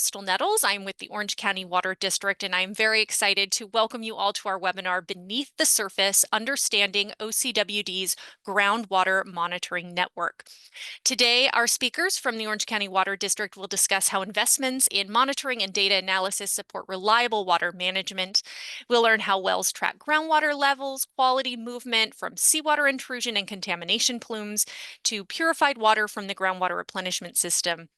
Crystal Nettles. I'm with the Orange County Water District, and I'm very excited to welcome you all to our webinar, Beneath the Surface, Understanding OCWD's Groundwater Monitoring Network. Today, our speakers from the Orange County Water District will discuss how investments in monitoring and data analysis support reliable water management. We'll learn how wells track groundwater levels, quality movement from seawater intrusion and contamination plumes to purified water from the Groundwater Replenishment System.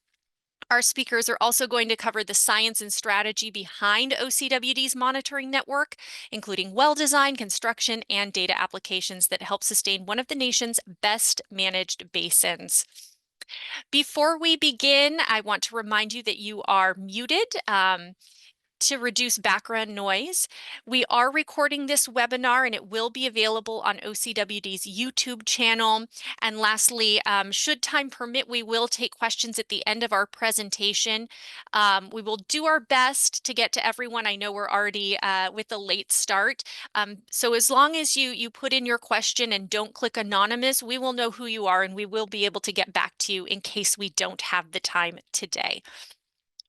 Our speakers are also going to cover the science and strategy behind OCWD's monitoring network, including well design, construction, and data applications that help sustain one of the nation's best managed basins. Before we begin, I want to remind you that you are muted. To reduce background noise. We are recording this webinar and it will be available on OCWD's YouTube channel. And lastly, should time permit, we will take questions at the end of our presentation. We will do our best to get to everyone. I know we're already with a late start. So as long as you put in your question and don't click anonymous, we will know who you are and we will be able to get back to you in case we don't have the time today.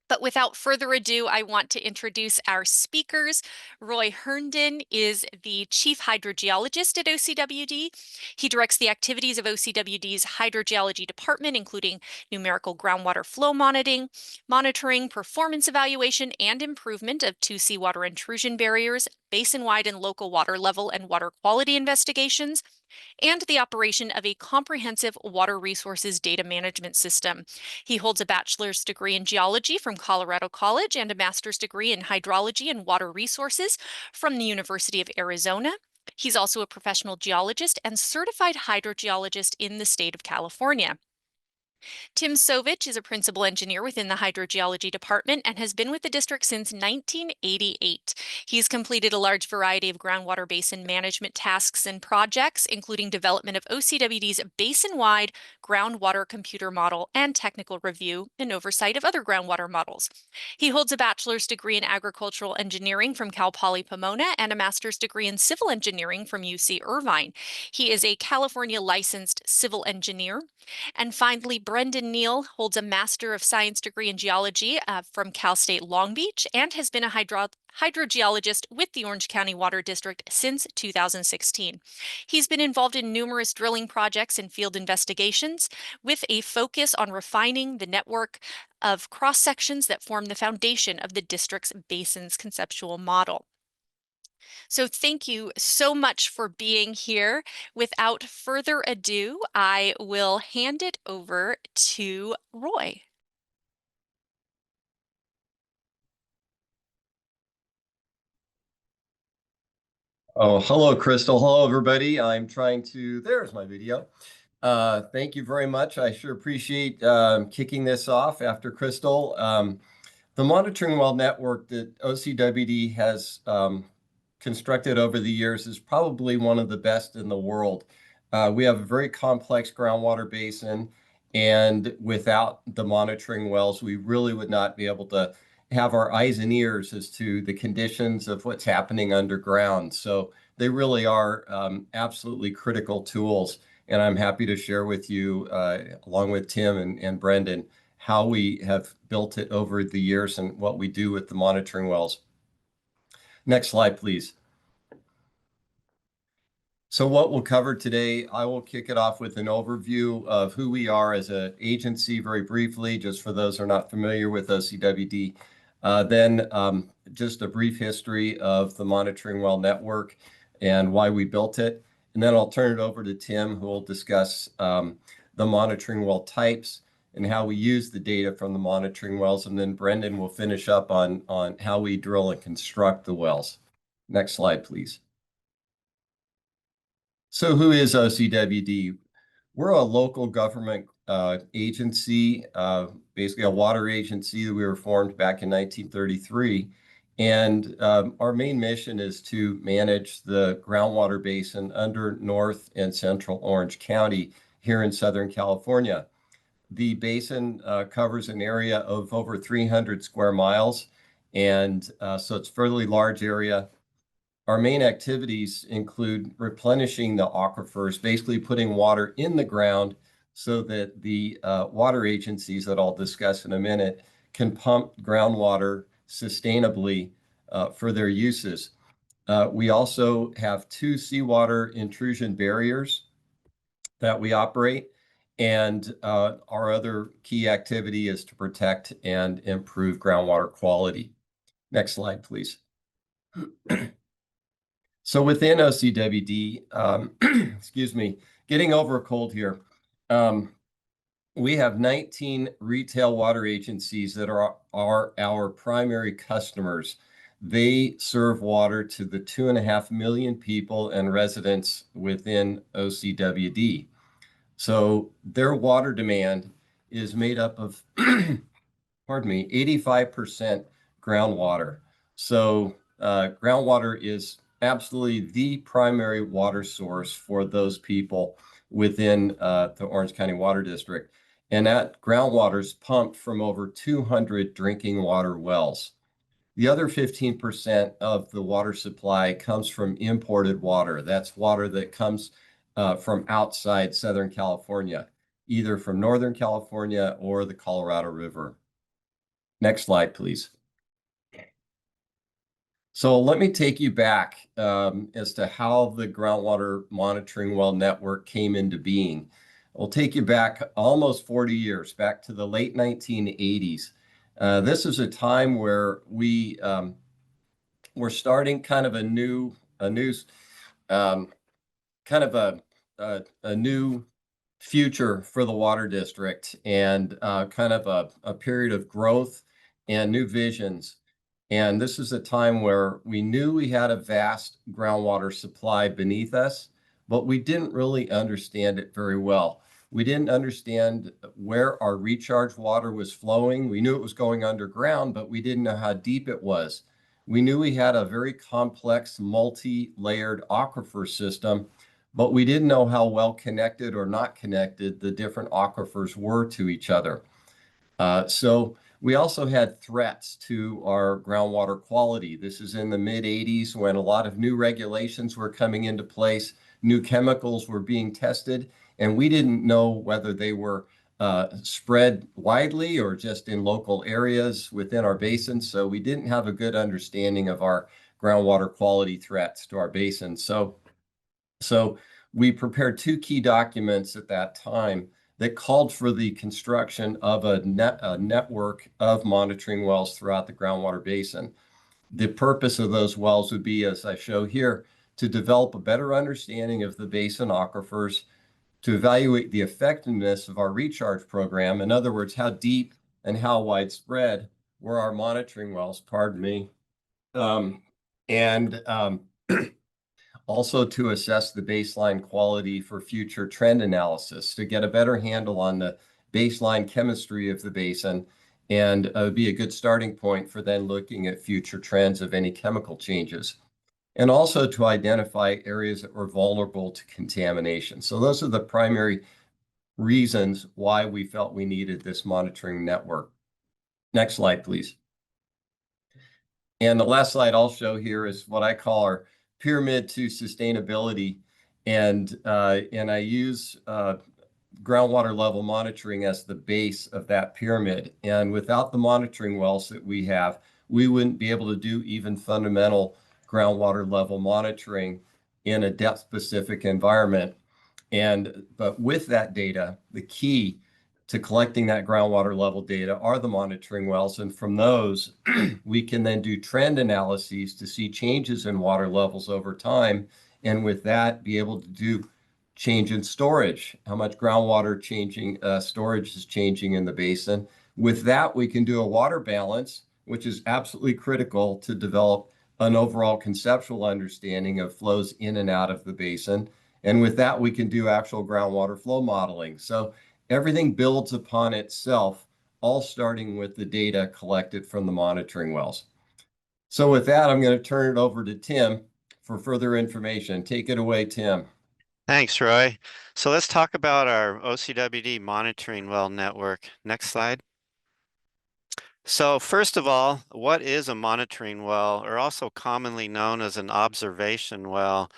But without further ado, I want to introduce our speakers. Roy Herndon is the Chief Hydrogeologist at OCWD. He directs the activities of OCWD's Hydrogeology Department, including numerical groundwater flow monitoring, performance evaluation, and improvement of 2 seawater intrusion barriers, basin-wide and local water level and water quality investigations, and the operation of a comprehensive water resources data management system. He holds a bachelor's degree in geology from Colorado College and a master's degree in hydrology and water resources from the University of Arizona. He's also a professional geologist and certified hydrogeologist in the state of California. Tim Sovich is a principal engineer within the hydrogeology department and has been with the district since 1988. He's completed a large variety of groundwater basin management tasks and projects, including development of OCWD's basin-wide groundwater computer model and technical review and oversight of other groundwater models. He holds a bachelor's degree in agricultural engineering from Cal Poly Pomona and a master's degree in civil engineering from UC Irvine. He is a California licensed civil engineer. And finally, Brendan Neal holds a Master of Science degree in geology from Cal State Long Beach and has been a hydrogeologist with the Orange County Water District since 2016. He's been involved in numerous drilling projects and field investigations with a focus on refining the network of cross sections that form the foundation of the district's basins conceptual model. So thank you so much for being here. Without further ado, I will hand it over to Roy. Oh, hello, Crystal. Hello, everybody. I'm trying to, there's my video. Thank you very much. I sure appreciate kicking this off after Crystal. The monitoring well network that OCWD has constructed over the years is probably one of the best in the world. We have a very complex groundwater basin, and without the monitoring wells, we really would not be able to have our eyes and ears as to the conditions of what's happening underground. So they really are absolutely critical tools. And I'm happy to share with you, along with Tim and Brendan, how we have built it over the years and what we do with the monitoring wells. Next slide, please. So what we'll cover today, I will kick it off with an overview of who we are as an agency very briefly, just for those who are not familiar with OCWD. Then just a brief history of the monitoring well network and why we built it. And then I'll turn it over to Tim, who will discuss the monitoring well types and how we use the data from the monitoring wells. And then Brendan will finish up on how we drill and construct the wells. Next slide, please. So who is OCWD? We're a local government agency, basically a water agency that we were formed back in 1933. And our main mission is to manage the groundwater basin under North and Central Orange County here in Southern California. The basin covers an area of over 300 square miles, and so it's a fairly large area. Our main activities include replenishing the aquifers, basically putting water in the ground so that the water agencies that I'll discuss in a minute can pump groundwater sustainably for their uses. We also have 2 seawater intrusion barriers that we operate, and our other key activity is to protect and improve groundwater quality. Next slide, please. So within OCWD, excuse me, getting over a cold here. We have 19 retail water agencies that are our primary customers. They serve water to the 2.5 million people and residents within OCWD. So their water demand is made up of, pardon me, 85% groundwater. So groundwater is absolutely the primary water source for those people within the Orange County Water District. And that groundwater is pumped from over 200 drinking water wells. The other 15% of the water supply comes from imported water. That's water that comes from outside Southern California, either from Northern California or the Colorado River. Next slide, please. So let me take you back as to how the groundwater monitoring well network came into being. I'll take you back almost 40 years, back to the late 1980s. This is a time where we were starting kind of a new future for the water district, and kind of a period of growth and new visions. And this is a time where we knew we had a vast groundwater supply beneath us, but we didn't really understand it very well. We didn't understand where our recharge water was flowing. We knew it was going underground, but we didn't know how deep it was. We knew we had a very complex, multi-layered aquifer system, but we didn't know how well connected or not connected the different aquifers were to each other. So we also had threats to our groundwater quality. This is in the mid-80s when a lot of new regulations were coming into place, new chemicals were being tested, and we didn't know whether they were spread widely or just in local areas within our basin. So we didn't have a good understanding of our groundwater quality threats to our basin. So we prepared 2 key documents at that time that called for the construction of a network of monitoring wells throughout the groundwater basin. The purpose of those wells would be, as I show here, to develop a better understanding of the basin aquifers, to evaluate the effectiveness of our recharge program. In other words, how deep and how widespread were our monitoring wells, pardon me, and also to assess the baseline quality for future trend analysis, to get a better handle on the baseline chemistry of the basin, and be a good starting point for then looking at future trends of any chemical changes, and also to identify areas that were vulnerable to contamination. So those are the primary reasons why we felt we needed this monitoring network. Next slide, please. And the last slide I'll show here is what I call our pyramid to sustainability, and I use groundwater level monitoring as the base of that pyramid. And without the monitoring wells that we have, we wouldn't be able to do even fundamental groundwater level monitoring in a depth-specific environment. But with that data, the key to collecting that groundwater level data are the monitoring wells. And from those, we can then do trend analyses to see changes in water levels over time. And with that, be able to do change in storage, how much groundwater storage is changing in the basin. With that, we can do a water balance, which is absolutely critical to develop an overall conceptual understanding of flows in and out of the basin. And with that, we can do actual groundwater flow modeling. So everything builds upon itself, all starting with the data collected from the monitoring wells. So with that, I'm going to turn it over to Tim for further information. Take it away, Tim. Thanks, Roy. So let's talk about our OCWD monitoring well network. Next slide. So first of all, what is a monitoring well, or also commonly known as an observation well?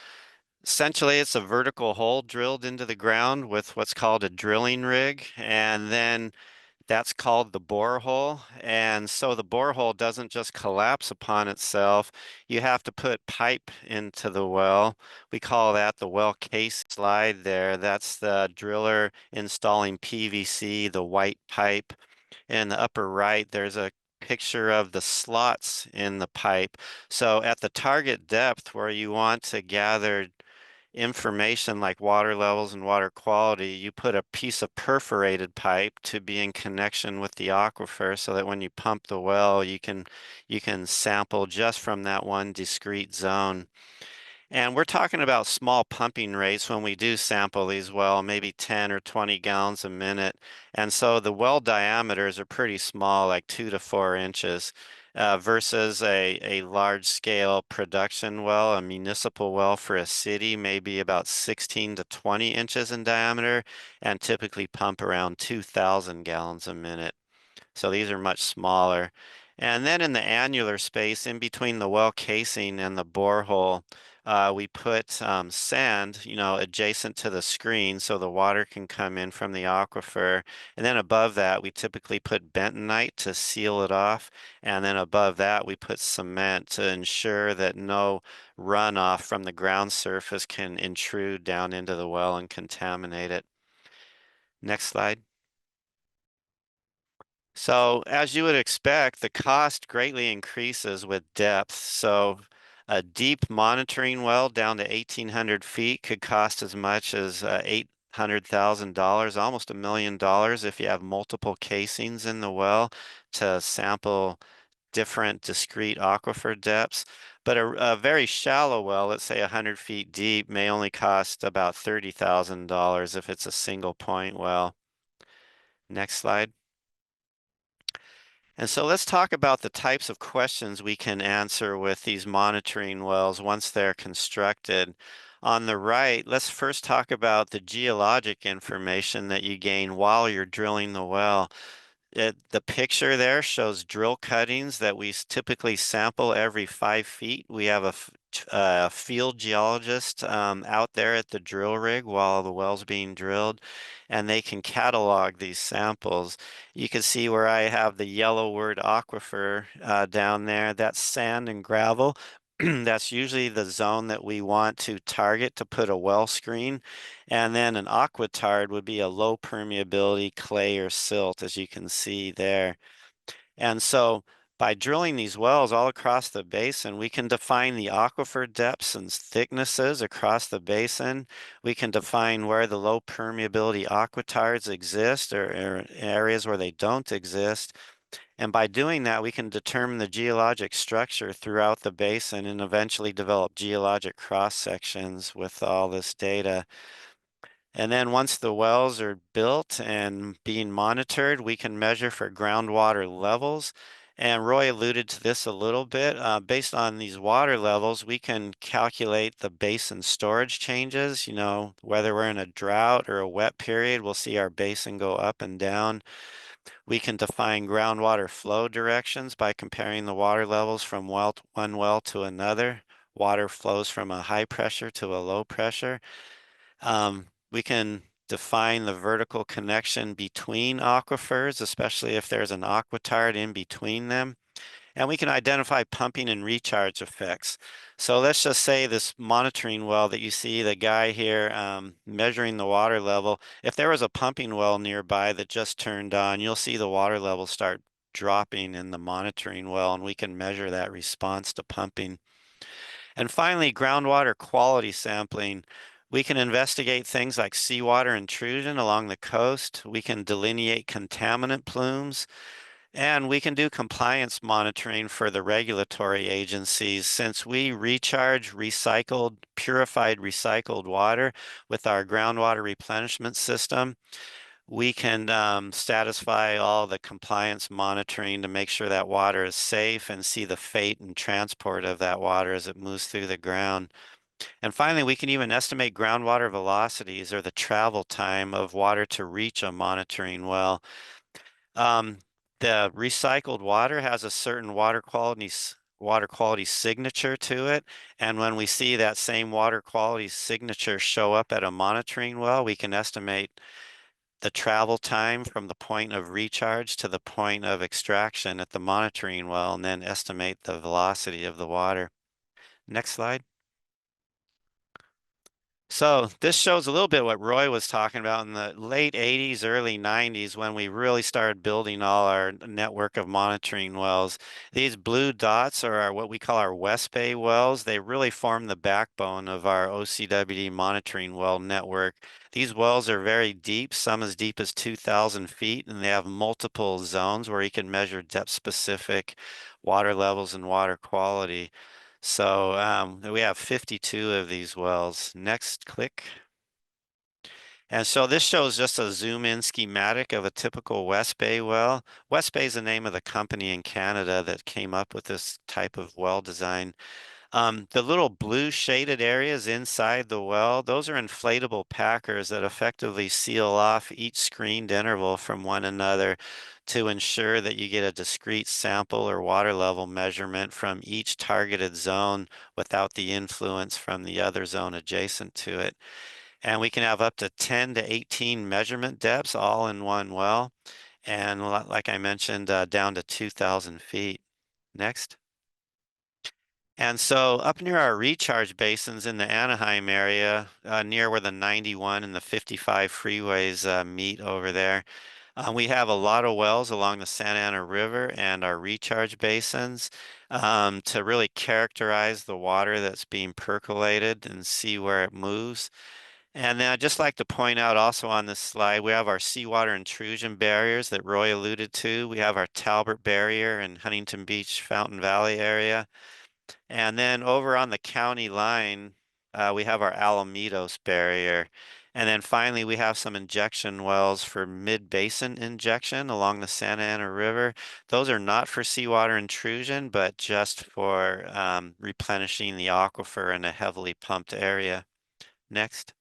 Essentially, it's a vertical hole drilled into the ground with what's called a drilling rig, and then That's called the borehole. And so the borehole doesn't just collapse upon itself. You have to put pipe into the well. We call that the well case slide there. That's the driller installing PVC, the white pipe. In the upper right, there's a picture of the slots in the pipe. So at the target depth where you want to gather information like water levels and water quality, you put a piece of perforated pipe to be in connection with the aquifer so that when you pump the well, you can sample just from that one discrete zone. And we're talking about small pumping rates when we do sample these well, maybe 10 or 20 gallons a minute. And so the well diameters are pretty small, like 2 to 4 inches, versus a large scale production well, a municipal well for a city, maybe about 16 to 20 inches in diameter, and typically pump around 2,000 gallons a minute. So these are much smaller. And then in the annular space in between the well casing and the borehole, we put sand, adjacent to the screen so the water can come in from the aquifer. And then above that, we typically put bentonite to seal it off. And then above that, we put cement to ensure that no runoff from the ground surface can intrude down into the well and contaminate it. Next slide. So as you would expect, the cost greatly increases with depth. So a deep monitoring well down to 1,800 feet could cost as much as $800,000, almost $1 million if you have multiple casings in the well to sample different discrete aquifer depths. But a very shallow well, let's say 100 feet deep, may only cost about $30,000 if it's a single point well. Next slide. And so let's talk about the types of questions we can answer with these monitoring wells once they're constructed. On the right, let's first talk about the geologic information that you gain while you're drilling the well. The picture there shows drill cuttings that we typically sample every 5 feet. We have a field geologist out there at the drill rig while the well's being drilled, and they can catalog these samples. You can see where I have the yellow word aquifer down there. That's sand and gravel. That's usually the zone that we want to target to put a well screen. And then an aquitard would be a low permeability clay or silt, as you can see there. And so by drilling these wells all across the basin, we can define the aquifer depths and thicknesses across the basin. We can define where the low permeability aquitards exist or areas where they don't exist. And by doing that, we can determine the geologic structure throughout the basin and eventually develop geologic cross sections with all this data. And then once the wells are built and being monitored, we can measure for groundwater levels. And Roy alluded to this a little bit. Based on these water levels, we can calculate the basin storage changes. Whether we're in a drought or a wet period, we'll see our basin go up and down. We can define groundwater flow directions by comparing the water levels from one well to another. Water flows from a high pressure to a low pressure. We can define the vertical connection between aquifers, especially if there's an aquitard in between them. And we can identify pumping and recharge effects. So let's just say this monitoring well that you see, the guy here measuring the water level, if there was a pumping well nearby that just turned on, you'll see the water level start dropping in the monitoring well, and we can measure that response to pumping. And finally, groundwater quality sampling. We can investigate things like seawater intrusion along the coast. We can delineate contaminant plumes. And we can do compliance monitoring for the regulatory agencies. Since we recharge purified recycled water with our groundwater replenishment system, we can satisfy all the compliance monitoring to make sure that water is safe and see the fate and transport of that water as it moves through the ground. And finally, we can even estimate groundwater velocities or the travel time of water to reach a monitoring well. Um, the recycled water has a certain water quality signature to it. And when we see that same water quality signature show up at a monitoring well, we can estimate the travel time from the point of recharge to the point of extraction at the monitoring well, and then estimate the velocity of the water. Next slide. So this shows a little bit what Roy was talking about in the late 80s, early 90s, when we really started building all our network of monitoring wells. These blue dots are what we call our West Bay wells. They really form the backbone of our OCWD monitoring well network. These wells are very deep, some as deep as 2,000 feet, and they have multiple zones where you can measure depth-specific water levels and water quality. So we have 52 of these wells. Next, click. And so this shows just a zoom in schematic of a typical West Bay well. West Bay is the name of the company in Canada that came up with this type of well design. The little blue shaded areas inside the well, those are inflatable packers that effectively seal off each screened interval from one another to ensure that you get a discrete sample or water level measurement from each targeted zone without the influence from the other zone adjacent to it. And we can have up to 10 to 18 measurement depths all in one well. And like I mentioned, down to 2,000 feet. Next. And so up near our recharge basins in the Anaheim area, near where the 91 and the 55 freeways meet over there, we have a lot of wells along the Santa Ana River and our recharge basins to really characterize the water that's being percolated and see where it moves. And then I'd just like to point out also on this slide, we have our seawater intrusion barriers that Roy alluded to. We have our Talbert barrier in Huntington Beach, Fountain Valley area. And then over on the county line, we have our Alamitos barrier. And then finally, we have some injection wells for mid-basin injection along the Santa Ana River. Those are not for seawater intrusion, but just for replenishing the aquifer in a heavily pumped area. Next.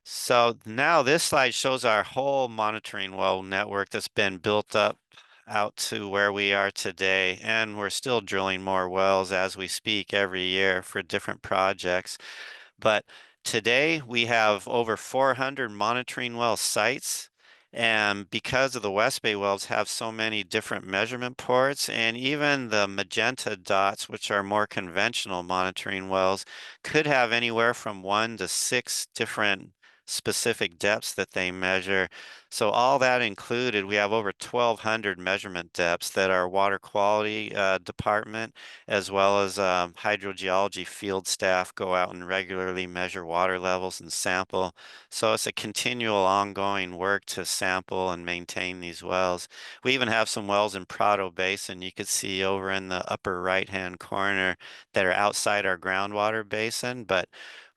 So now this slide shows our whole monitoring well network that's been built up out to where we are today. And we're still drilling more wells as we speak every year for different projects. But today we have over 400 monitoring well sites. And because of the West Bay wells have so many different measurement ports, and even the magenta dots, which are more conventional monitoring wells, could have anywhere from 1 to 6 different specific depths that they measure. So all that included, we have over 1,200 measurement depths that our water quality department, as well as hydrogeology field staff, go out and regularly measure water levels and sample. So it's a continual ongoing work to sample and maintain these wells. We even have some wells in Prado Basin you could see over in the upper right-hand corner that are outside our groundwater basin, but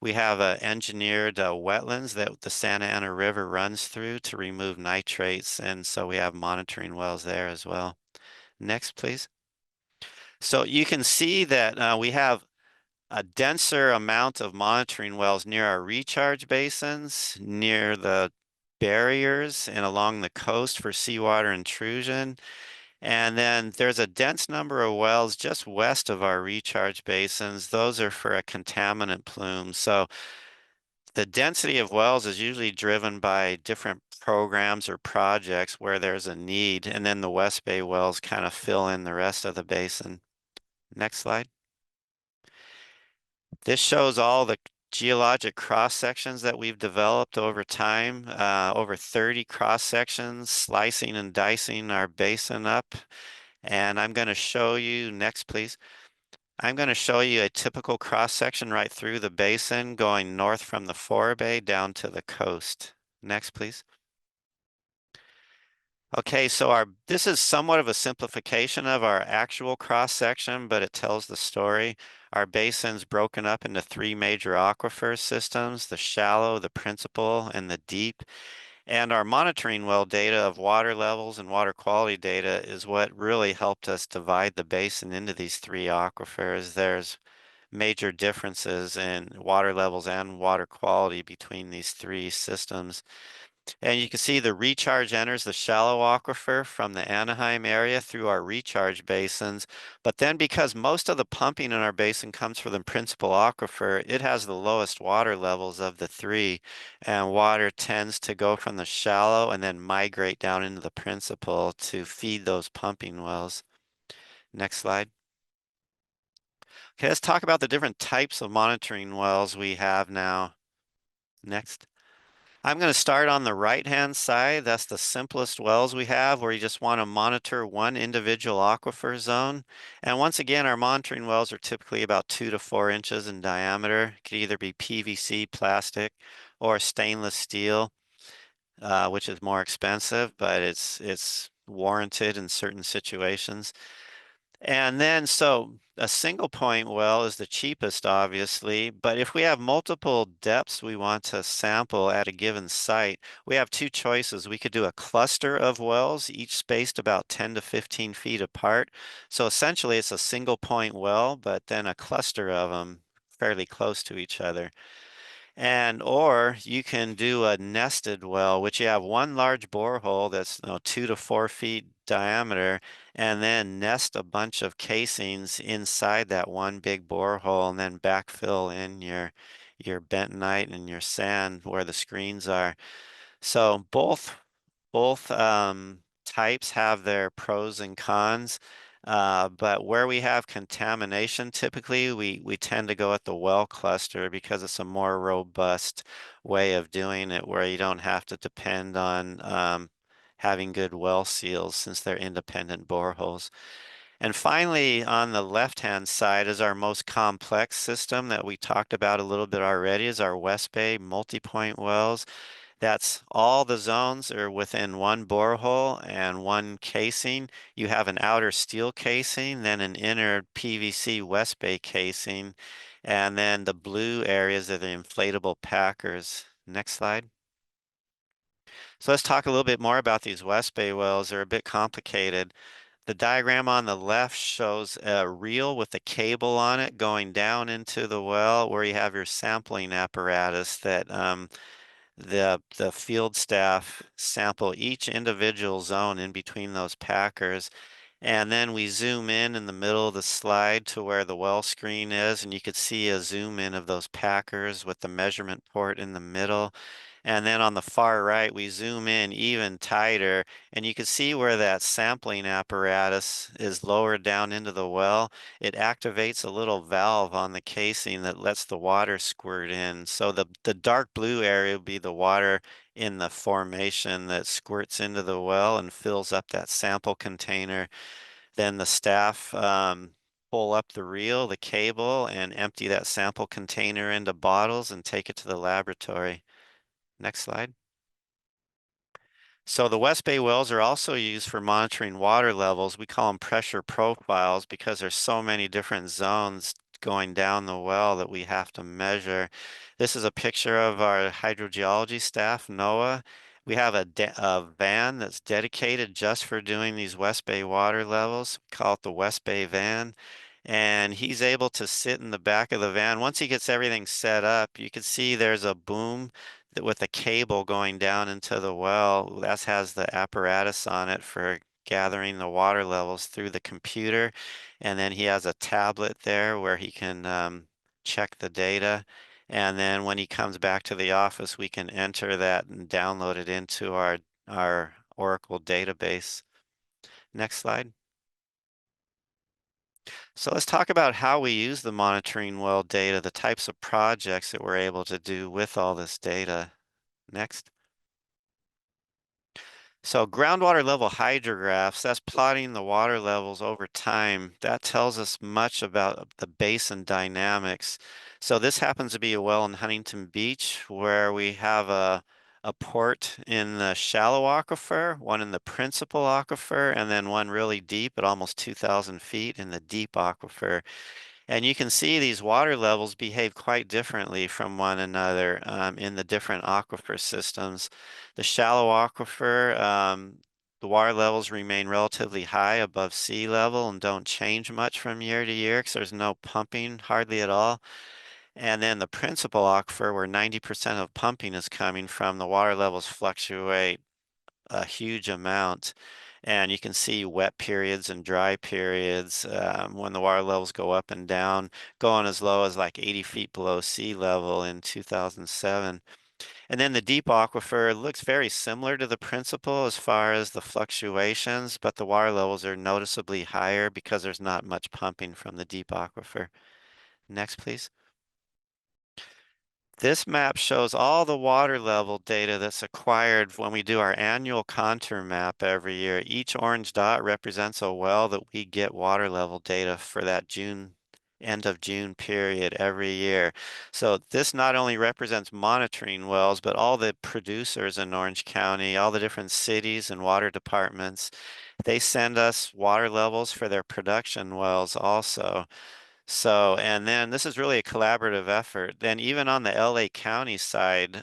we have engineered wetlands that the Santa Ana River runs through to remove nitrates, and so we have monitoring wells there as well. Next, please. So you can see that we have a denser amount of monitoring wells near our recharge basins, near the barriers, and along the coast for seawater intrusion. And then there's a dense number of wells just west of our recharge basins. Those are for a contaminant plume. So the density of wells is usually driven by different programs or projects where there's a need, and then the West Bay wells kind of fill in the rest of the basin. Next slide. This shows all the geologic cross sections that we've developed over time, over 30 cross sections, slicing and dicing our basin up. And I'm going to show you, next please. I'm going to show you a typical cross section right through the basin going north from the forebay down to the coast. Next please. Okay, so this is somewhat of a simplification of our actual cross section, but it tells the story. Our basin's broken up into 3 major aquifer systems, the shallow, the principal, and the deep. And our monitoring well data of water levels and water quality data is what really helped us divide the basin into these 3 aquifers. There's major differences in water levels and water quality between these 3 systems. And you can see the recharge enters the shallow aquifer from the Anaheim area through our recharge basins. But then because most of the pumping in our basin comes from the principal aquifer, it has the lowest water levels of the three. And water tends to go from the shallow and then migrate down into the principal to feed those pumping wells. Next slide. Okay, let's talk about the different types of monitoring wells we have now. Next. I'm going to start on the right-hand side. That's the simplest wells we have, where you just want to monitor one individual aquifer zone. And once again, our monitoring wells are typically about 2 to 4 inches in diameter. It could either be PVC, plastic, or stainless steel, which is more expensive, but it's warranted in certain situations. And then, so a single point well is the cheapest, obviously, but if we have multiple depths we want to sample at a given site, we have two choices. We could do a cluster of wells, each spaced about 10 to 15 feet apart. So essentially it's a single point well, but then a cluster of them fairly close to each other. And or you can do a nested well, which you have one large borehole that's 2 to 4 feet diameter, and then nest a bunch of casings inside that one big borehole, and then backfill in your bentonite and your sand where the screens are. So both types have their pros and cons, but where we have contamination, typically we tend to go at the well cluster because it's a more robust way of doing it, where you don't have to depend on having good well seals since they're independent boreholes. And finally, on the left-hand side is our most complex system that we talked about a little bit already, is our West Bay multi-point wells. That's all the zones are within one borehole and one casing. You have an outer steel casing, then an inner PVC West Bay casing, and then the blue areas are the inflatable packers. Next slide. So let's talk a little bit more about these West Bay wells. They're a bit complicated. The diagram on the left shows a reel with a cable on it going down into the well, where you have your sampling apparatus that the field staff sample each individual zone in between those packers. And then we zoom in the middle of the slide to where the well screen is, and you could see a zoom in of those packers with the measurement port in the middle. And then on the far right, we zoom in even tighter, and you can see where that sampling apparatus is lowered down into the well. It activates a little valve on the casing that lets the water squirt in. So the dark blue area would be the water in the formation that squirts into the well and fills up that sample container. Then the staff pull up the reel, the cable, and empty that sample container into bottles and take it to the laboratory. Next slide. So the West Bay wells are also used for monitoring water levels. We call them pressure profiles because there's so many different zones going down the well that we have to measure. This is a picture of our hydrogeology staff, NOAA. We have a van that's dedicated just for doing these West Bay water levels. We call it the West Bay van. And he's able to sit in the back of the van. Once he gets everything set up, you can see there's a boom with a cable going down into the well. That has the apparatus on it for gathering the water levels through the computer. And then he has a tablet there where he can check the data. And then when he comes back to the office, we can enter that and download it into our Oracle database. Next slide. So let's talk about how we use the monitoring well data, the types of projects that we're able to do with all this data. Next. So groundwater level hydrographs, that's plotting the water levels over time. That tells us much about the basin dynamics. So this happens to be a well in Huntington Beach where we have a port in the shallow aquifer, one in the principal aquifer, and then one really deep at almost 2,000 feet in the deep aquifer. And you can see these water levels behave quite differently from one another in the different aquifer systems. The shallow aquifer, the water levels remain relatively high above sea level and don't change much from year to year because there's no pumping hardly at all. And then the principal aquifer, where 90% of pumping is coming from, the water levels fluctuate a huge amount. And you can see wet periods and dry periods when the water levels go up and down, going as low as like 80 feet below sea level in 2007. And then the deep aquifer looks very similar to the principal as far as the fluctuations, but the water levels are noticeably higher because there's not much pumping from the deep aquifer. Next, please. This map shows all the water level data that's acquired when we do our annual contour map every year. Each orange dot represents a well that we get water level data for that end of June period every year. So this not only represents monitoring wells, but all the producers in Orange County, all the different cities and water departments, they send us water levels for their production wells also. So, and then this is really a collaborative effort. Then even on the LA County side,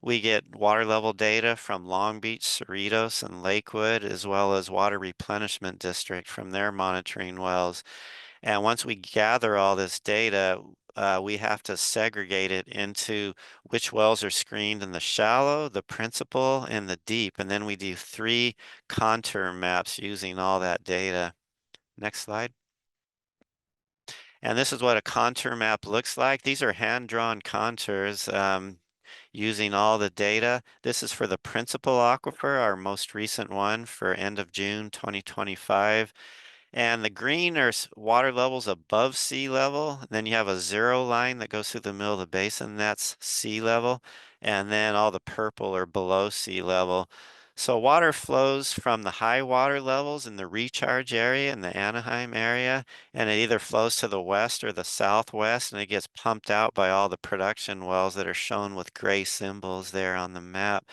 we get water level data from Long Beach, Cerritos, and Lakewood, as well as Water Replenishment District from their monitoring wells. And once we gather all this data, we have to segregate it into which wells are screened in the shallow, the principal, and the deep. And then we do 3 contour maps using all that data. Next slide. And this is what a contour map looks like. These are hand-drawn contours using all the data. This is for the principal aquifer, our most recent one for end of June 2025. And the green are water levels above sea level. And then you have a 0 line that goes through the middle of the basin. That's sea level. And then all the purple are below sea level. So water flows from the high water levels in the recharge area in the Anaheim area, and it either flows to the west or the southwest, and it gets pumped out by all the production wells that are shown with gray symbols there on the map.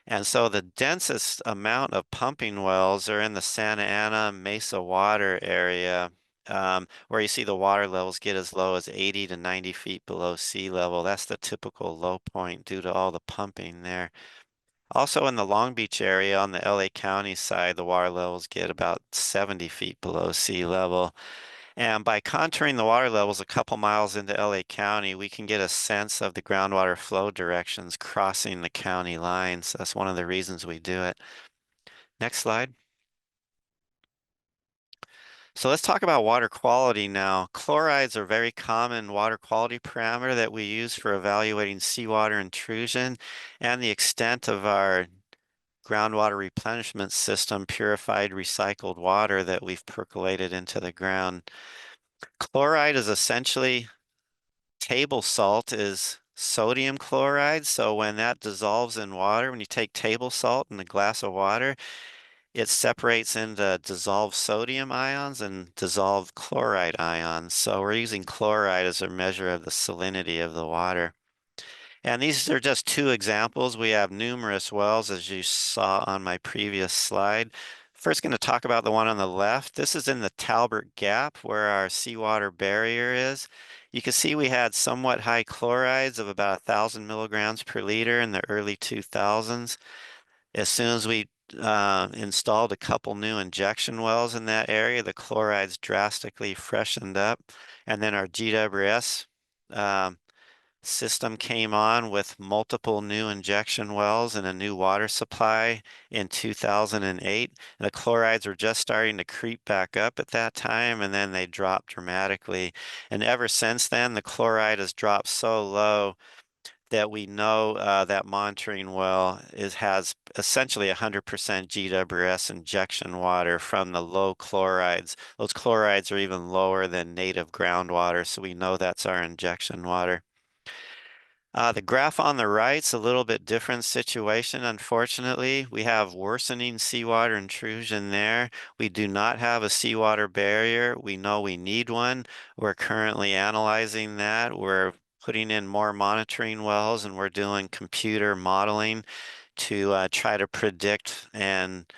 And so the densest amount of pumping wells are in the Santa Ana Mesa water area, where you see the water levels get as low as 80 to 90 feet below sea level. That's the typical low point due to all the pumping there. Also in the Long Beach area on the LA County side, the water levels get about 70 feet below sea level. And by contouring the water levels a couple miles into LA County, we can get a sense of the groundwater flow directions crossing the county lines. That's one of the reasons we do it. Next slide. So let's talk about water quality now. Chlorides are a very common water quality parameter that we use for evaluating seawater intrusion and the extent of our groundwater replenishment system, purified recycled water that we've percolated into the ground. Chloride is essentially table salt is sodium chloride. So when that dissolves in water, when you take table salt in a glass of water, it separates into dissolved sodium ions and dissolved chloride ions. So we're using chloride as a measure of the salinity of the water. And these are just 2 examples. We have numerous wells, as you saw on my previous slide. First, going to talk about the one on the left. This is in the Talbert Gap, where our seawater barrier is. You can see we had somewhat high chlorides of about 1,000 milligrams per liter in the early 2000s. As soon as we installed a couple new injection wells in that area, the chlorides drastically freshened up. And then our GWS system came on with multiple new injection wells and a new water supply in 2008. And the chlorides were just starting to creep back up at that time, and then they dropped dramatically. And ever since then, the chloride has dropped so low that we know that monitoring well has essentially 100% GWS injection water from the low chlorides. Those chlorides are even lower than native groundwater, so we know that's our injection water. The graph on the right's a little bit different situation, unfortunately. We have worsening seawater intrusion there. We do not have a seawater barrier. We know we need one. We're currently analyzing that. We're putting in more monitoring wells, and we're doing computer modeling to try to predict and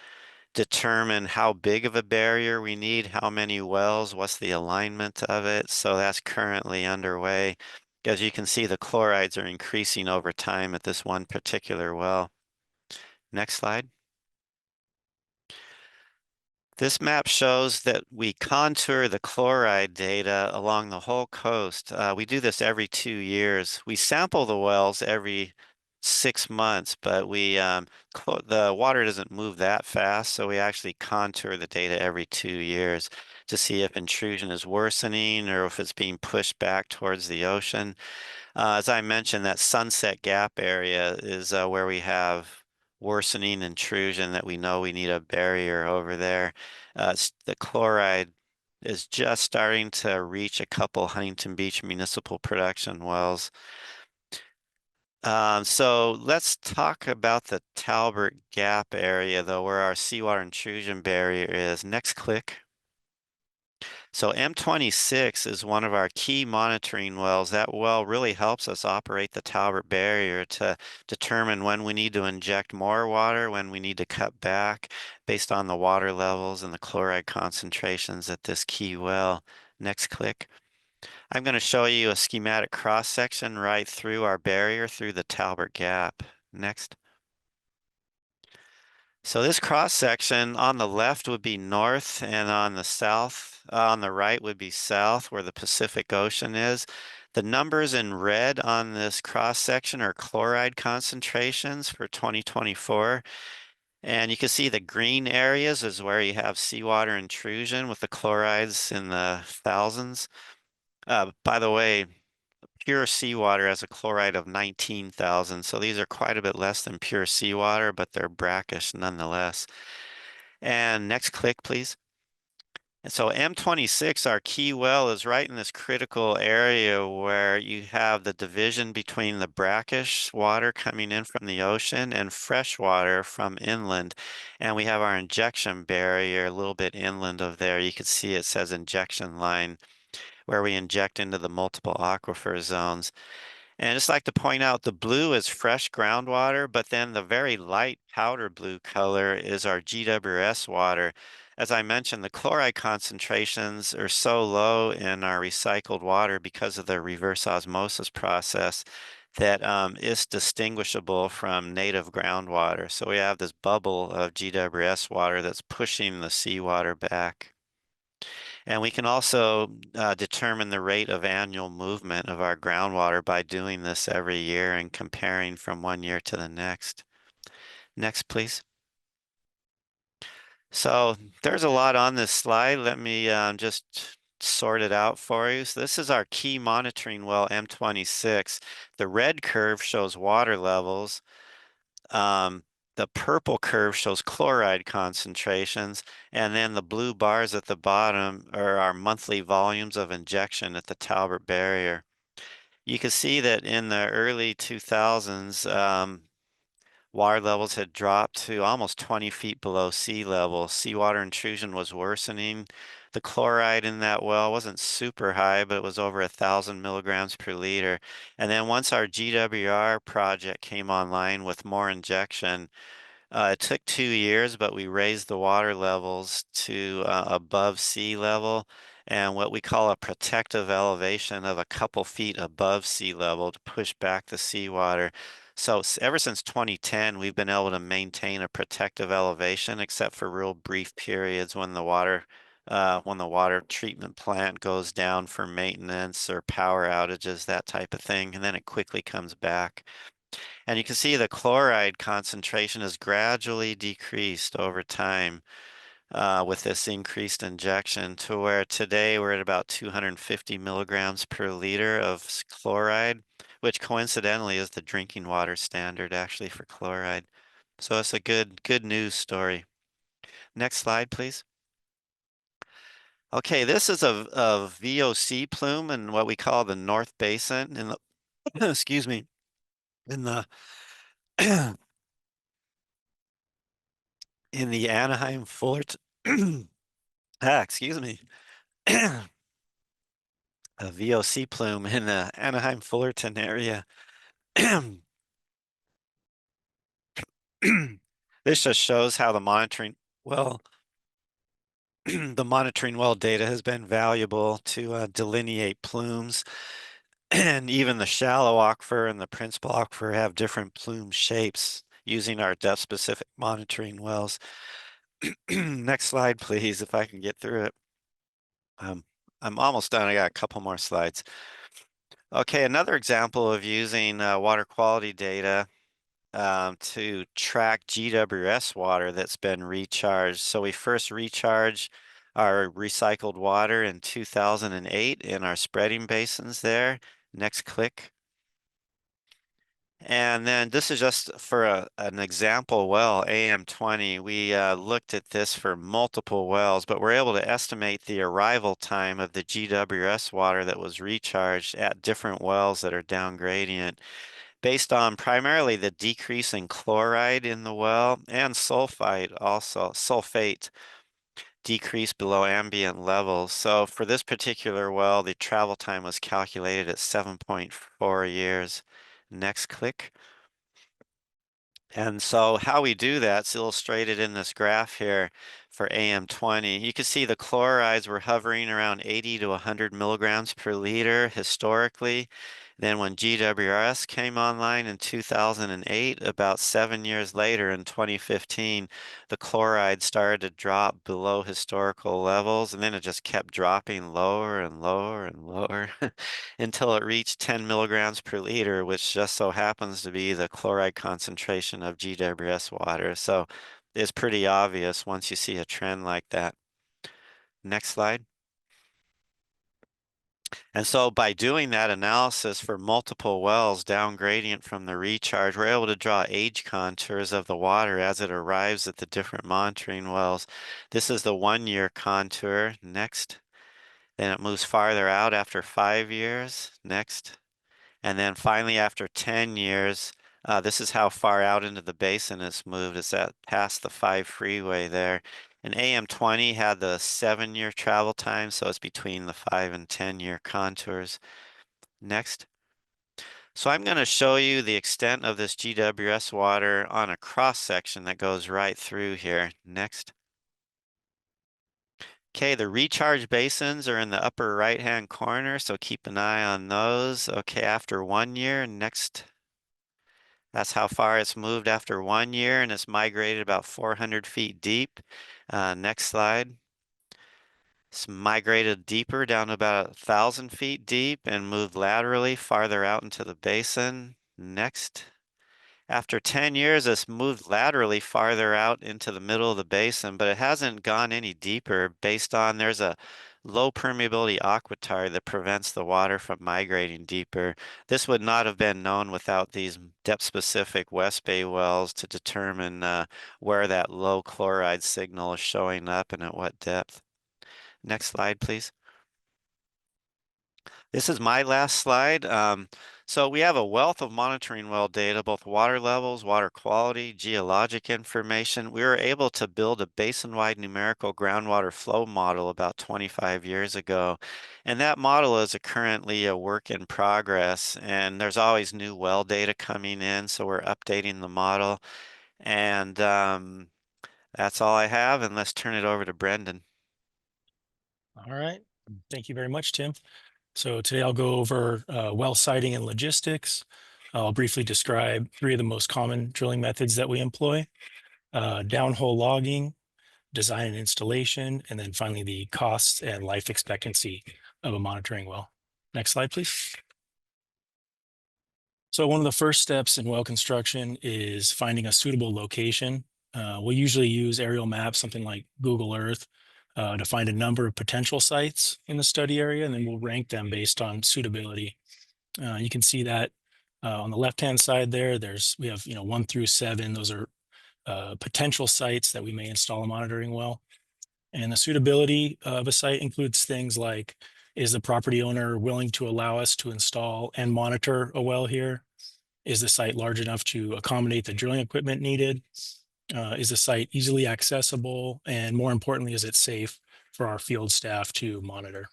determine how big of a barrier we need, how many wells, what's the alignment of it. So that's currently underway. As you can see, the chlorides are increasing over time at this one particular well. Next slide. This map shows that we contour the chloride data along the whole coast. We do this every 2 years. We sample the wells every 6 months, but the water doesn't move that fast, so we actually contour the data every 2 years to see if intrusion is worsening or if it's being pushed back towards the ocean. As I mentioned, that Sunset Gap area is where we have worsening intrusion that we know we need a barrier over there. The chloride is just starting to reach a couple Huntington Beach municipal production wells. So let's talk about the Talbert Gap area, though, where our seawater intrusion barrier is. Next click. So M26 is one of our key monitoring wells. That well really helps us operate the Talbert barrier to determine when we need to inject more water, when we need to cut back based on the water levels and the chloride concentrations at this key well. Next click. I'm going to show you a schematic cross-section right through our barrier through the Talbert Gap. Next. So this cross section on the left would be north, and on the right would be south, where the Pacific Ocean is. The numbers in red on this cross section are chloride concentrations for 2024. And you can see the green areas is where you have seawater intrusion with the chlorides in the thousands. By the way, pure seawater has a chloride of 19,000. So these are quite a bit less than pure seawater, but they're brackish nonetheless. And next click, please. And so M26, our key well, is right in this critical area where you have the division between the brackish water coming in from the ocean and fresh water from inland. And we have our injection barrier a little bit inland of there. You can see it says injection line, where we inject into the multiple aquifer zones. And I just like to point out the blue is fresh groundwater, but then the very light powder blue color is our GWS water. As I mentioned, the chloride concentrations are so low in our recycled water because of the reverse osmosis process that is distinguishable from native groundwater. So we have this bubble of GWS water that's pushing the seawater back. And we can also determine the rate of annual movement of our groundwater by doing this every year and comparing from one year to the next. Next, please. So there's a lot on this slide. Let me just sort it out for you. So this is our key monitoring well, M26. The red curve shows water levels. The purple curve shows chloride concentrations, and then the blue bars at the bottom are our monthly volumes of injection at the Talbert barrier. You can see that in the early 2000s, water levels had dropped to almost 20 feet below sea level. Seawater intrusion was worsening. The chloride in that well wasn't super high, but it was over 1,000 milligrams per liter. And then once our GWR project came online with more injection, it took 2 years, but we raised the water levels to above sea level and what we call a protective elevation of a couple feet above sea level to push back the seawater. So ever since 2010, we've been able to maintain a protective elevation, except for real brief periods when the water treatment plant goes down for maintenance or power outages, that type of thing, and then it quickly comes back. And you can see the chloride concentration has gradually decreased over time with this increased injection to where today we're at about 250 milligrams per liter of chloride, which coincidentally is the drinking water standard actually for chloride. So it's a good news story. Next slide, please. Okay, this is a VOC plume in what we call the North Basin in the excuse me, in the in the Anaheim Fullerton excuse me. A VOC plume in the Anaheim Fullerton area. This just shows how the monitoring well the monitoring well data has been valuable to delineate plumes. And even the shallow aquifer and the principal aquifer have different plume shapes using our depth specific monitoring wells. Next slide, please, if I can get through it. I'm almost done. I got a couple more slides. Okay, another example of using water quality data to track GWS water that's been recharged. So we first recharge our recycled water in 2008 in our spreading basins there. Next click. And then this is just for an example well, AM20. We looked at this for multiple wells, but we're able to estimate the arrival time of the GWS water that was recharged at different wells that are down gradient, based on primarily the decrease in chloride in the well and sulfate decrease below ambient levels. So for this particular well, the travel time was calculated at 7.4 years. Next click. And so how we do that's illustrated in this graph here for AM20. You can see the chlorides were hovering around 80 to 100 milligrams per liter historically. Then when GWRS came online in 2008, about 7 years later in 2015, the chloride started to drop below historical levels, and then it just kept dropping lower and lower and lower until it reached 10 milligrams per liter, which just so happens to be the chloride concentration of GWS water. So it's pretty obvious once you see a trend like that. Next slide. And so by doing that analysis for multiple wells down gradient from the recharge, we're able to draw age contours of the water as it arrives at the different monitoring wells. This is the 1-year contour. Next. Then it moves farther out after 5 years. Next. And then finally, after 10 years, this is how far out into the basin it's moved. It's at past the 5 freeway there. And AM20 had the 7-year travel time, so it's between the 5 and 10-year contours. Next. So I'm going to show you the extent of this GWS water on a cross section that goes right through here. Next. Okay, the recharge basins are in the upper right-hand corner, so keep an eye on those. Okay, after 1 year, next. That's how far it's moved after 1 year, and it's migrated about 400 feet deep. Next slide. It's migrated deeper down to about 1,000 feet deep and moved laterally farther out into the basin. Next. After 10 years, it's moved laterally farther out into the middle of the basin, but it hasn't gone any deeper based on there's a low permeability aquitard that prevents the water from migrating deeper. This would not have been known without these depth-specific West Bay wells to determine where that low chloride signal is showing up and at what depth. Next slide, please. This is my last slide. So we have a wealth of monitoring well data, both water levels, water quality, geologic information. We were able to build a basin-wide numerical groundwater flow model about 25 years ago. And that model is currently a work in progress, and there's always new well data coming in, so we're updating the model. And that's all I have, and let's turn it over to Brendan. All right. Thank you very much, Tim. So today I'll go over well siting and logistics. I'll briefly describe 3 of the most common drilling methods that we employ: downhole logging, design and installation, and then finally the costs and life expectancy of a monitoring well. Next slide, please. So one of the first steps in well construction is finding a suitable location. We'll usually use aerial maps, something like Google Earth, to find a number of potential sites in the study area, and then we'll rank them based on suitability. You can see that on the left-hand side there, we have 1 through 7. Those are potential sites that we may install a monitoring well. And the suitability of a site includes things like, is the property owner willing to allow us to install and monitor a well here? Is the site large enough to accommodate the drilling equipment needed? Is the site easily accessible? And more importantly, is it safe for our field staff to monitor?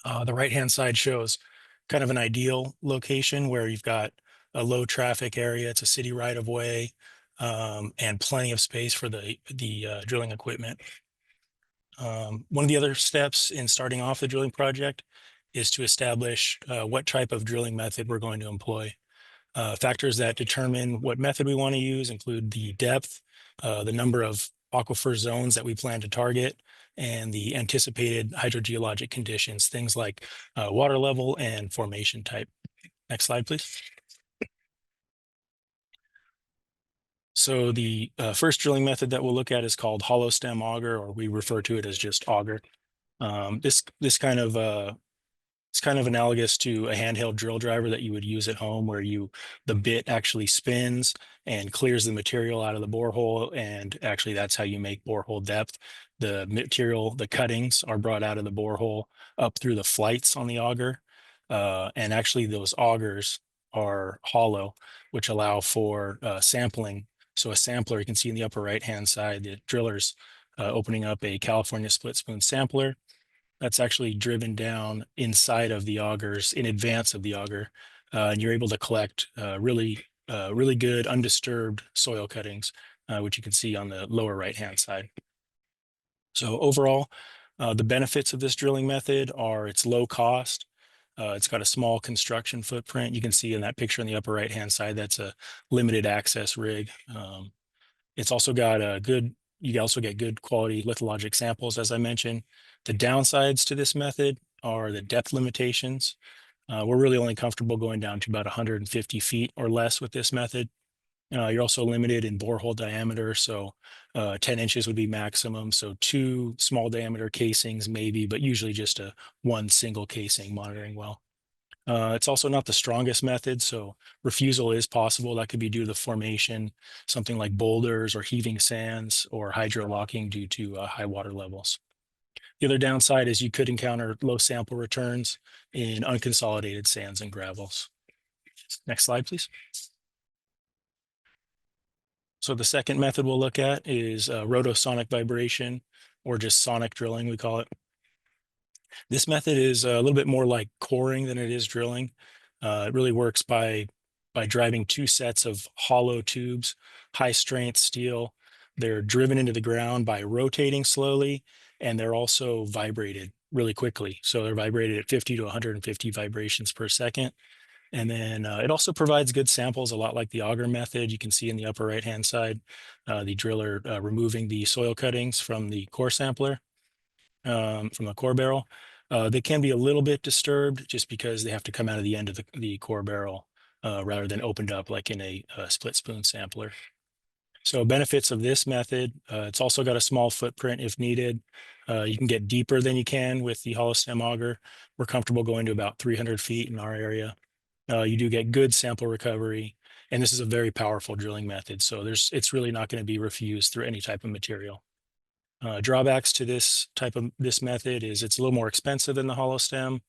The right-hand side shows kind of an ideal location where you've got a low traffic area. It's a city right of way, and plenty of space for the drilling equipment. One of the other steps in starting off the drilling project is to establish what type of drilling method we're going to employ. Factors that determine what method we want to use include the depth, the number of aquifer zones that we plan to target, and the anticipated hydrogeologic conditions, things like water level and formation type. Next slide, please. So the first drilling method that we'll look at is called hollow stem auger, or we refer to it as just auger. This kind of it's kind of analogous to a handheld drill driver that you would use at home, where the bit actually spins and clears the material out of the borehole, and actually that's how you make borehole depth. The material, the cuttings, are brought out of the borehole up through the flights on the auger, and actually those augers are hollow, which allow for sampling. So a sampler, you can see in the upper right-hand side, the driller's opening up a California split spoon sampler that's actually driven down inside of the augers in advance of the auger. And you're able to collect really good undisturbed soil cuttings, which you can see on the lower right-hand side. So overall, the benefits of this drilling method are it's low cost. It's got a small construction footprint. You can see in that picture on the upper right-hand side, that's a limited access rig. It's also got you also get good quality lithologic samples, as I mentioned. The downsides to this method are the depth limitations. We're really only comfortable going down to about 150 feet or less with this method. You're also limited in borehole diameter, so 10 inches would be maximum. So 2 small diameter casings maybe, but usually just one single casing monitoring well. It's also not the strongest method, so refusal is possible. That could be due to the formation, something like boulders or heaving sands, or hydrolocking due to high water levels. The other downside is you could encounter low sample returns in unconsolidated sands and gravels. Next slide, please. So the second method we'll look at is rotosonic vibration, or just sonic drilling, we call it. This method is a little bit more like coring than it is drilling. It really works by driving 2 sets of hollow tubes, high strength steel. They're driven into the ground by rotating slowly, and they're also vibrated really quickly. So they're vibrated at 50 to 150 vibrations per second. And then it also provides good samples, a lot like the auger method. You can see in the upper right-hand side, the driller removing the soil cuttings from the core sampler, from the core barrel. They can be a little bit disturbed just because they have to come out of the end of the core barrel rather than opened up like in a split spoon sampler. So benefits of this method, it's also got a small footprint if needed. You can get deeper than you can with the hollow stem auger. We're comfortable going to about 300 feet in our area. You do get good sample recovery, and this is a very powerful drilling method. So it's really not going to be refused through any type of material. Drawbacks to this method is it's a little more expensive than the hollow stem.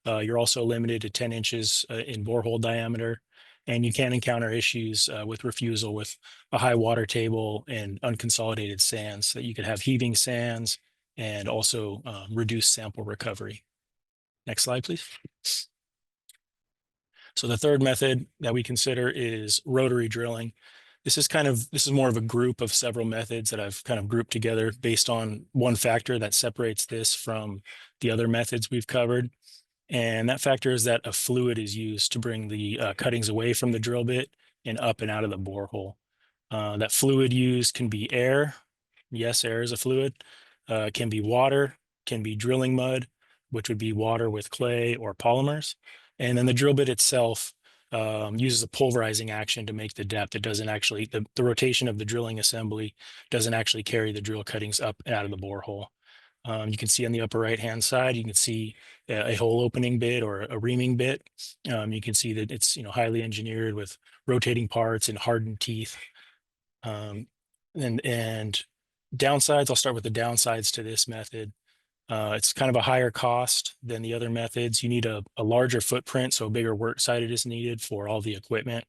You're also limited to 10 inches in borehole diameter, and you can encounter issues with refusal with a high water table and unconsolidated sands, that you could have heaving sands and also reduced sample recovery. Next slide, please. So the third method that we consider is rotary drilling. This is more of a group of several methods that I've kind of grouped together based on one factor that separates this from the other methods we've covered. And that factor is that a fluid is used to bring the cuttings away from the drill bit and up and out of the borehole. That fluid used can be air. Yes, air is a fluid. Can be water, can be drilling mud, which would be water with clay or polymers. And then the drill bit itself uses a pulverizing action to make the depth. It doesn't actually, the rotation of the drilling assembly doesn't actually carry the drill cuttings up and out of the borehole. You can see on the upper right-hand side, you can see a hole opening bit or a reaming bit. You can see that it's highly engineered with rotating parts and hardened teeth. And downsides, I'll start with the downsides to this method. It's kind of a higher cost than the other methods. You need a larger footprint, so a bigger work site is needed for all the equipment.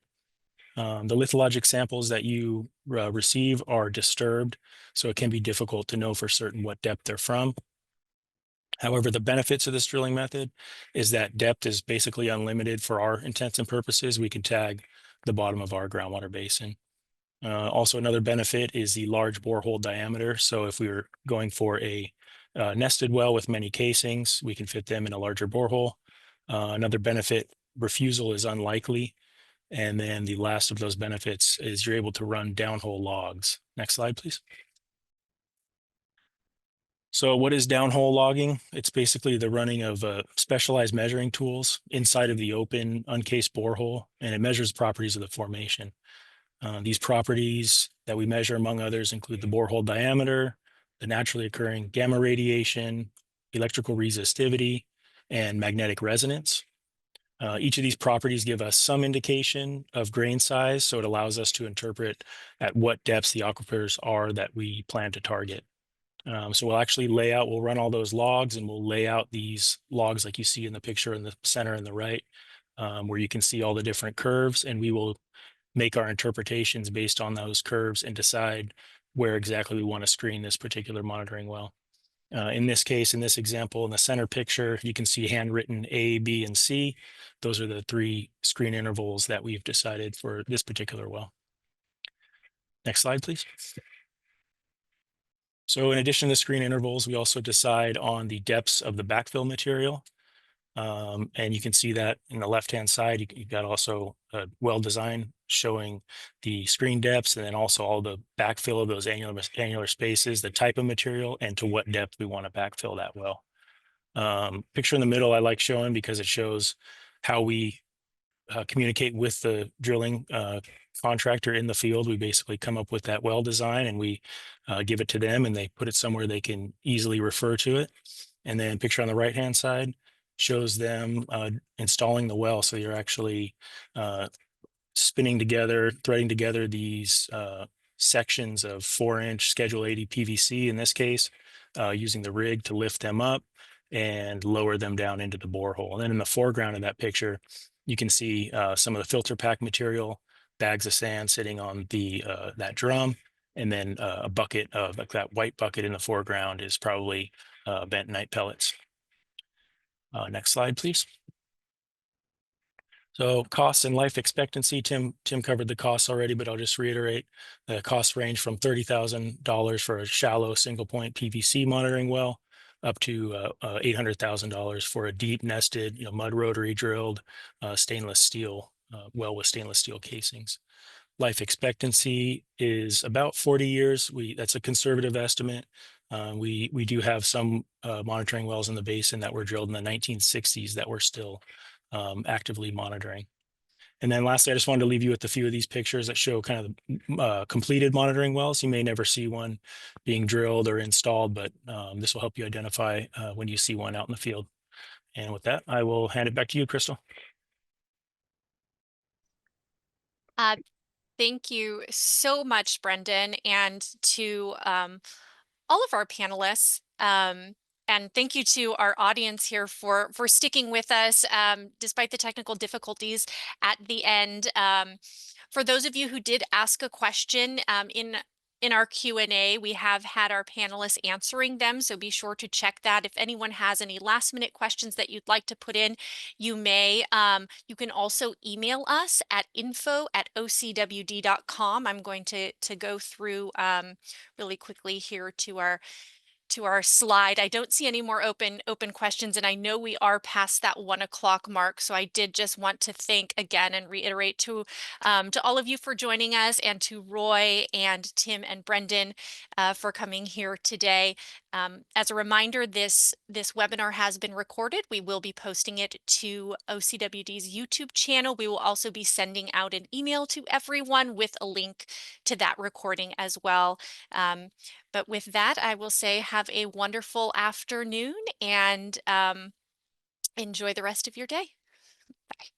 The lithologic samples that you receive are disturbed, so it can be difficult to know for certain what depth they're from. However, the benefits of this drilling method is that depth is basically unlimited for our intents and purposes. We can tag the bottom of our groundwater basin. Also, another benefit is the large borehole diameter. So if we were going for a nested well with many casings, we can fit them in a larger borehole. Another benefit, refusal is unlikely. And then the last of those benefits is you're able to run downhole logs. Next slide, please. So what is downhole logging? It's basically the running of specialized measuring tools inside of the open, uncased borehole, and it measures properties of the formation. These properties that we measure, among others, include the borehole diameter, the naturally occurring gamma radiation, electrical resistivity, and magnetic resonance. Each of these properties give us some indication of grain size, so it allows us to interpret at what depths the aquifers are that we plan to target. So we'll run all those logs, and we'll lay out these logs like you see in the picture in the center and the right, where you can see all the different curves, and we will make our interpretations based on those curves and decide where exactly we want to screen this particular monitoring well. In this case, in this example, in the center picture, you can see handwritten A, B, and C. Those are the 3 screen intervals that we've decided for this particular well. Next slide, please. So in addition to the screen intervals, we also decide on the depths of the backfill material. And you can see that in the left-hand side, you've got also a well design showing the screen depths, and then also all the backfill of those annular spaces, the type of material, and to what depth we want to backfill that well. Picture in the middle I like showing because it shows how we communicate with the drilling contractor in the field. We basically come up with that well design, and we give it to them, and they put it somewhere they can easily refer to it. And then picture on the right-hand side shows them installing the well. So you're actually threading together these sections of 4-inch Schedule 80 PVC in this case, using the rig to lift them up and lower them down into the borehole. And then in the foreground of that picture, you can see some of the filter pack material, bags of sand sitting on that drum, and then a bucket of like that white bucket in the foreground is probably bentonite pellets. Next slide, please. So costs and life expectancy, Tim covered the costs already, but I'll just reiterate the costs range from $30,000 for a shallow single point PVC monitoring well up to $800,000 for a deep nested, mud rotary drilled stainless steel well with stainless steel casings. Life expectancy is about 40 years. That's a conservative estimate. We do have some monitoring wells in the basin that were drilled in the 1960s that we're still actively monitoring. And then lastly, I just wanted to leave you with a few of these pictures that show kind of completed monitoring wells. You may never see one being drilled or installed, but this will help you identify when you see one out in the field. And with that, I will hand it back to you, Crystal. Thank you so much, Brendan, and to all of our panelists. And thank you to our audience here for sticking with us despite the technical difficulties at the end. For those of you who did ask a question in our Q&A, we have had our panelists answering them, so be sure to check that. If anyone has any last-minute questions that you'd like to put in, you may. You can also email us at info@ocwd.com. I'm going to go through really quickly here to our slide. I don't see any more open questions, and I know we are past that 1 o'clock mark. So I did just want to thank again and reiterate to all of you for joining us, and to Roy and Tim and Brendan for coming here today. As a reminder, this webinar has been recorded. We will be posting it to OCWD's YouTube channel. We will also be sending out an email to everyone with a link to that recording as well. But with that, I will say have a wonderful afternoon, and enjoy the rest of your day. Bye.